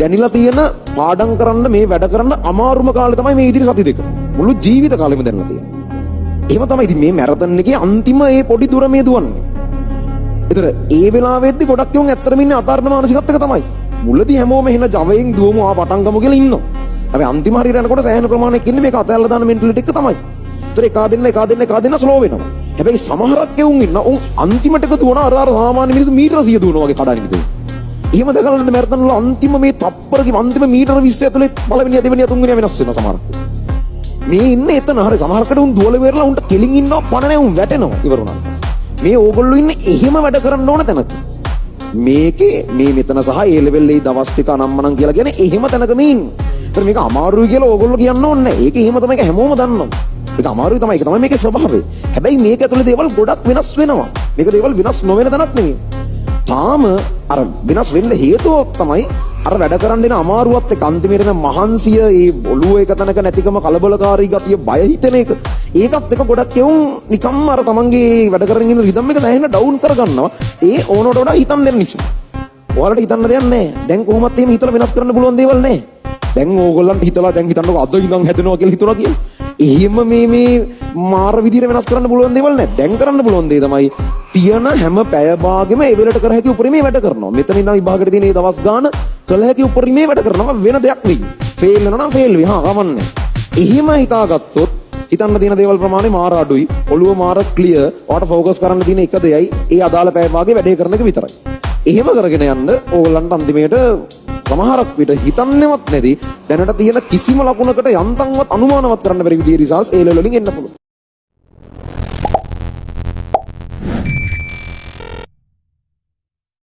දැනিলা තියෙන පාඩම් කරන්න මේ වැඩ කරන්න අමාරුම කාලේ තමයි මේ ඉදිරි සති දෙක. මුළු ජීවිත කාලෙම දැනලා තියෙනවා. එහෙම තමයි ඉතින් මේ මැරතන් එකේ අන්තිම ඒ පොඩි දුර මේ දුවන්නේ. ඒතර ඒ වෙලාවෙද්දි ගොඩක් යෝන් ඇත්තටම ඉන්නේ අතාරණ මානසිකත්වයක තමයි. මුලදී හැමෝම එහෙන ජවයෙන් දුවමු ආ පටන් ගමු කියලා ඉන්නවා. හැබැයි අන්තිම හරියට යනකොට සෑහෙන ප්‍රමාණයක් ඉන්නේ මේක අතහැරලා දාන මෙන්ටැලිටි එක තමයි. ඒතර එකා දෙන්න ස්ලෝ වෙනවා. හැබැයි සමහරක් යෝන් ඉන්න උන් අන්තිමට එක දුවන අර සාමාන්‍ය මිනිස්සු මීටර 100 දුවනවා වගේ කඩාගෙන දුවනවා. එහෙම දැකලා මැරතන් වල අන්තිම මේ තප්පරකේ අන්තිම මීටර 20 ඇතුලේ පළවෙනිය දෙවෙනිය තුන්වෙනිය වෙනස් වෙනවා සමහරක්. මේ ඉන්නේ එතන හරි සමහරකට උන් දුවල වෙරලා උන්ට කෙලින් ඉන්නවා පණ නැහැ උන් වැටෙනවා ඉවරුණා. මේ ඕගොල්ලෝ ඉන්නේ එහෙම වැඩ කරන්න ඕන තැනක. මේකේ මේ මෙතන සහ ඒ ලෙවල් එකේ දවස් ටික අනම්මනම් කියලා කියන්නේ එහෙම තැනක මේ ඉන්නේ. ඒතර මේක අමාරුයි කියලා ඕගොල්ලෝ කියන්න ඕනේ නැහැ. ඒක එහෙම තමයි හැමෝම දන්නවා. ඒක අමාරුයි තමයි. ඒක තමයි මේකේ ස්වභාවය. හැබැයි මේක ඇතුලේ දේවල් ගොඩක් වෙනස් වෙනවා. මේක දේවල් වෙනස් නොවන තැනක් නෙමෙයි. තාම අර වෙනස් වෙන්න හේතුව තමයි අර වැඩ කරන්න දෙන අමාරුවත් එක්ක අන්තිමේට මහන්සිය ඒ ඔළුව එක තැනක නැතිකම කලබලකාරී ගතිය බය හිතෙන එක ඒකත් එක ගොඩක් එවුන් නිකම්ම අර තමන්ගේ වැඩ කරගෙන ඉන්න රිද්ම් එක දැනෙන්න ඩවුන් කරගන්නවා ඒ ඕනට වඩා හිතන්න දෙන නිසා. ඔයාලට හිතන්න දෙයක් නැහැ. දැන් කොහොමත් එහෙම හිතලා වෙනස් කරන්න පුළුවන් දේවල් නැහැ. දැන් ඕගොල්ලන්ට හිතලා දැන් හිතන්නකෝ අද ඉඳන් හැදෙනවා කියලා හිතනවා කියලා. එහෙම මේ මාර විදිහට වෙනස් කරන්න පුළුවන් දේවල් නැහැ. දැන් කරන්න පුළුවන් දේ තමයි තියන හැම පැය භාගෙම ඒ වෙලට කර හැකි උපරිමේ වැඩ කරනවා. මෙතන ඉඳන් විභාගයට තියෙන මේ දවස් ගාන කළ හැකි උපරිමේ වැඩ කරනවා වෙන දෙයක් වෙයි. ෆේල් වෙනවා නම් ෆේල් වෙයි. කමන්නේ. එහෙම හිතාගත්තොත් හිතන්න තියෙන දේවල් ප්‍රමාණය මාර අඩුයි. ඔළුව මාර ක්ලියර්. ඔයාට ફોකස් කරන්න තියෙන එක දෙයයි ඒ අදාළ පැය භාගේ වැඩේ කරන එක විතරයි. එහෙම කරගෙන යන්න ඕගොල්ලන්ට අන්තිමේට සමහරක් විට හිතන්නේවත් නැති දැනට තියෙන කිසිම ලකුණකට යන්තම්වත් අනුමානවත් කරන්න බැරි විදිහේ රිසල්ට්ස් ඒ ලෙවල් වලින් එන්න පුළුවන්.